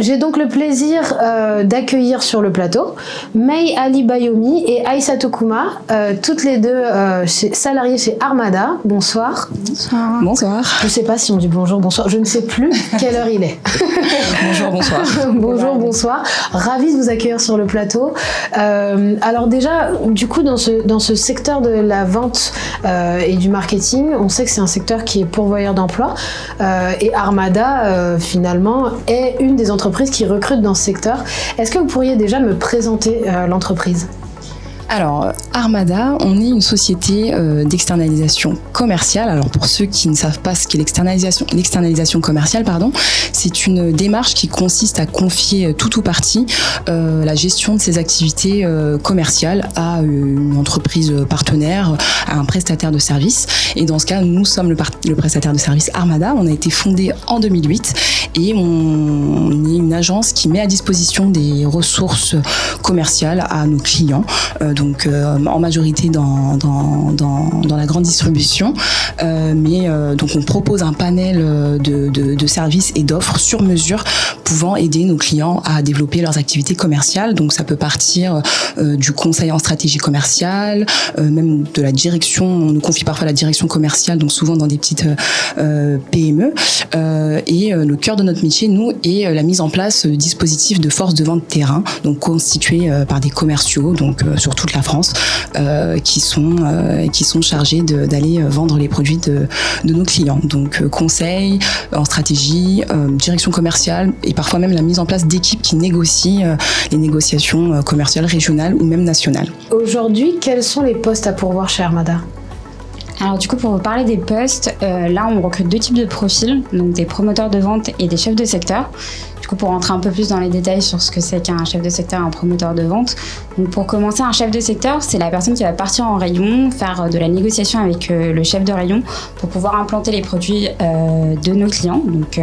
J'ai donc le plaisir d'accueillir sur le plateau May Ali Bayoumi et Aïssa Tokuma, toutes les deux salariées chez Armada. Bonsoir. Bonsoir. Bonsoir. Je ne sais pas si on dit bonjour, bonsoir. Je ne sais plus quelle heure il est. Bonjour, bonsoir. Bonjour, bonsoir. Ravie de vous accueillir sur le plateau. Alors déjà, du coup, dans ce secteur de la vente et du marketing, on sait que c'est un secteur qui est pourvoyeur d'emplois et Armada, finalement, est une des entreprises qui recrutent dans ce secteur. Est-ce que vous pourriez déjà me présenter l'entreprise ? Alors, Armada, on est une société d'externalisation commerciale. Alors, pour ceux qui ne savent pas ce qu'est l'externalisation commerciale, c'est une démarche qui consiste à confier tout ou partie la gestion de ses activités commerciales à une entreprise partenaire, à un prestataire de service. Et dans ce cas, nous sommes le prestataire de service Armada. On a été fondé en 2008 et on est une agence qui met à disposition des ressources commerciales à nos clients. Donc en majorité dans la grande distribution, donc on propose un panel de services et d'offres sur mesure pouvant aider nos clients à développer leurs activités commerciales. Donc ça peut partir du conseil en stratégie commerciale, même de la direction. On nous confie parfois la direction commerciale, donc souvent dans des petites PME. Et le cœur de notre métier, nous, est la mise en place de dispositifs de force de vente terrain, donc constitués par des commerciaux, donc sur toute la France, qui sont chargés d'aller vendre les produits de nos clients. Donc conseil en stratégie, direction commerciale et parfois même la mise en place d'équipes qui négocient les négociations commerciales régionales ou même nationales. Aujourd'hui, quels sont les postes à pourvoir chez Armada ? Alors du coup, pour vous parler des postes, là on recrute deux types de profils, donc des promoteurs de vente et des chefs de secteur. Du coup, pour rentrer un peu plus dans les détails sur ce que c'est qu'un chef de secteur et un promoteur de vente. Donc pour commencer, un chef de secteur, c'est la personne qui va partir en rayon, faire de la négociation avec le chef de rayon pour pouvoir implanter les produits de nos clients. Donc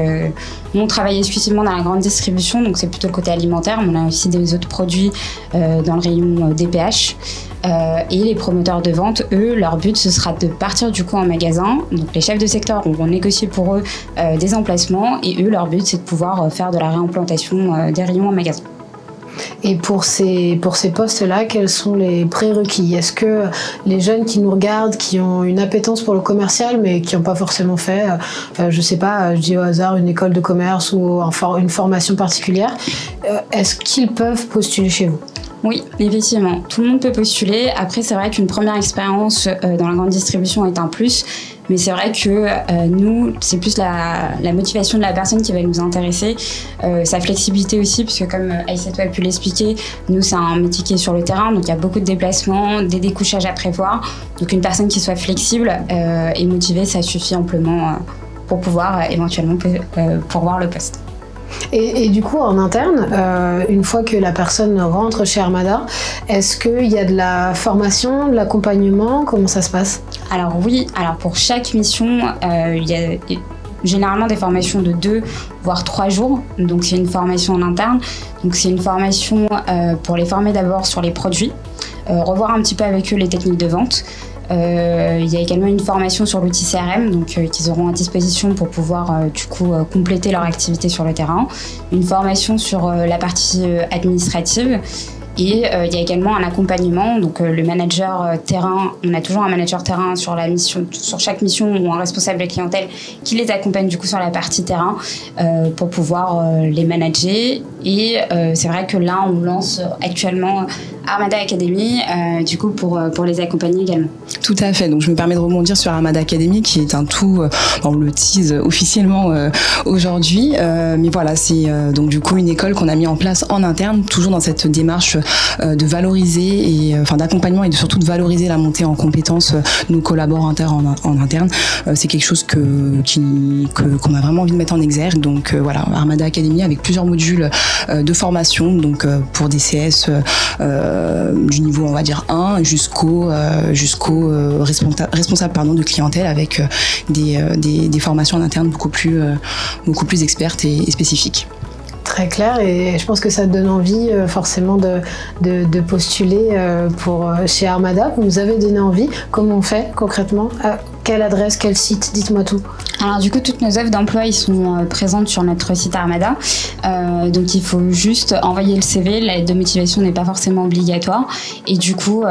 nous, on travaille exclusivement dans la grande distribution, donc c'est plutôt le côté alimentaire, mais on a aussi des autres produits dans le rayon DPH. Et les promoteurs de vente, eux, leur but, ce sera de partir du coup en magasin. Donc les chefs de secteur vont négocier pour eux des emplacements et eux, leur but, c'est de pouvoir faire de la réimplantation des rayons en magasin. Et pour ces postes-là, quels sont les prérequis ? Est-ce que les jeunes qui nous regardent, qui ont une appétence pour le commercial, mais qui n'ont pas forcément fait, je sais pas, je dis au hasard, une école de commerce ou une formation particulière, est-ce qu'ils peuvent postuler chez vous ? Oui, effectivement, tout le monde peut postuler. Après, c'est vrai qu'une première expérience dans la grande distribution est un plus, mais c'est vrai que nous, c'est plus la motivation de la personne qui va nous intéresser, sa flexibilité aussi, puisque comme Aïssatou a pu l'expliquer, nous, c'est un métier qui est sur le terrain, donc il y a beaucoup de déplacements, des découchages à prévoir. Donc une personne qui soit flexible et motivée, ça suffit amplement pour pouvoir éventuellement pourvoir le poste. Et du coup, en interne, une fois que la personne rentre chez Armada, est-ce qu'il y a de la formation, de l'accompagnement ? Comment ça se passe ? Alors oui, pour chaque mission, il y a généralement des formations de 2 voire 3 jours. Donc c'est une formation en interne. Donc c'est une formation pour les former d'abord sur les produits, revoir un petit peu avec eux les techniques de vente. Il y a également une formation sur l'outil CRM, donc qu'ils auront à disposition pour pouvoir compléter leur activité sur le terrain. Une formation sur la partie administrative. Et il y a également un accompagnement, donc le manager terrain, on a toujours un manager terrain sur la mission, sur chaque mission ou un responsable de clientèle qui les accompagne du coup sur la partie terrain pour pouvoir les manager. Et c'est vrai que là on lance actuellement Armada Academy du coup pour les accompagner également. Tout à fait, donc je me permets de rebondir sur Armada Academy qui est un tout, on le tease officiellement aujourd'hui, mais voilà, c'est donc du coup une école qu'on a mis en place en interne, toujours dans cette démarche de valoriser et d'accompagnement et surtout de valoriser la montée en compétences de nos collaborateurs en interne. C'est quelque chose qu'on a vraiment envie de mettre en exergue. Donc voilà, Armada Academy avec plusieurs modules de formation, donc pour des CS du niveau on va dire 1 jusqu'au responsable de clientèle avec des formations en interne beaucoup plus expertes et spécifiques. Très clair, et je pense que ça te donne envie forcément de postuler chez Armada. Vous nous avez donné envie. Comment on fait concrètement? Quelle adresse, quel site? Dites-moi tout. Alors du coup, toutes nos offres d'emploi, ils sont présentes sur notre site Armada. Donc il faut juste envoyer le CV. La lettre de motivation n'est pas forcément obligatoire. Et du coup,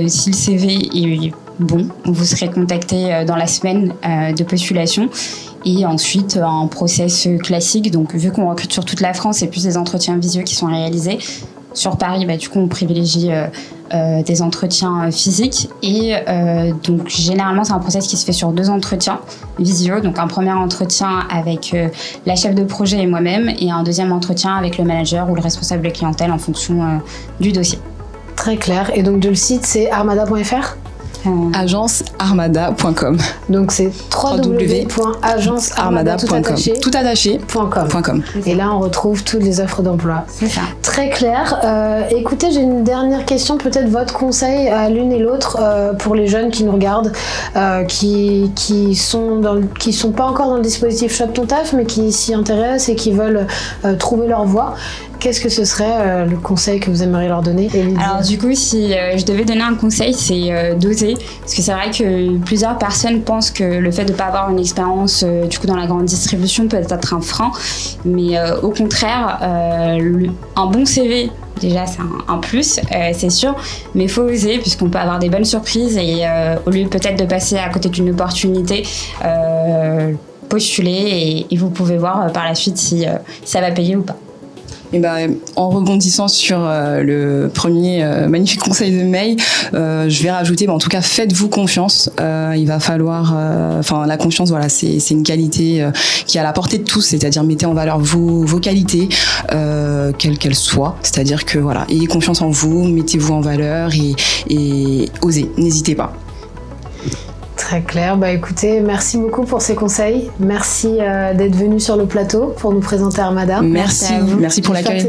si le CV est bon, vous serez contacté dans la semaine de postulation. Et ensuite, un process classique. Donc vu qu'on recrute sur toute la France, c'est plus des entretiens visio qui sont réalisés. Sur Paris, du coup, on privilégie des entretiens physiques. Et donc, généralement, c'est un process qui se fait sur 2 entretiens visio. Donc, un premier entretien avec la chef de projet et moi-même, et un deuxième entretien avec le manager ou le responsable de clientèle en fonction du dossier. Très clair. Et donc, le site, c'est armada.fr? agencearmada.com. Donc c'est www.agencearmada.com. Et là on retrouve toutes les offres d'emploi. C'est ça. Très clair. Écoutez, j'ai une dernière question, peut-être votre conseil à l'une et l'autre pour les jeunes qui nous regardent, qui sont pas encore dans le dispositif Chope ton taf, mais qui s'y intéressent et qui veulent trouver leur voie. Qu'est-ce que ce serait le conseil que vous aimeriez leur donner, Élise? Alors du coup, si je devais donner un conseil, c'est d'oser. Parce que c'est vrai que plusieurs personnes pensent que le fait de ne pas avoir une expérience du coup dans la grande distribution peut être un frein. Mais au contraire, un bon CV, déjà c'est un plus, c'est sûr. Mais il faut oser, puisqu'on peut avoir des bonnes surprises. Et au lieu peut-être de passer à côté d'une opportunité, postuler et vous pouvez voir par la suite si ça va payer ou pas. Et en rebondissant sur le premier magnifique conseil de May, je vais rajouter, en tout cas, faites-vous confiance. Il va falloir, la confiance, voilà, c'est une qualité qui est à la portée de tous, c'est-à-dire mettez en valeur vos qualités, quelles qu'elles soient. C'est-à-dire que voilà, ayez confiance en vous, mettez-vous en valeur et osez, n'hésitez pas. Très clair. Écoutez, merci beaucoup pour ces conseils. Merci d'être venu sur le plateau pour nous présenter Armada. Merci pour l'accueil.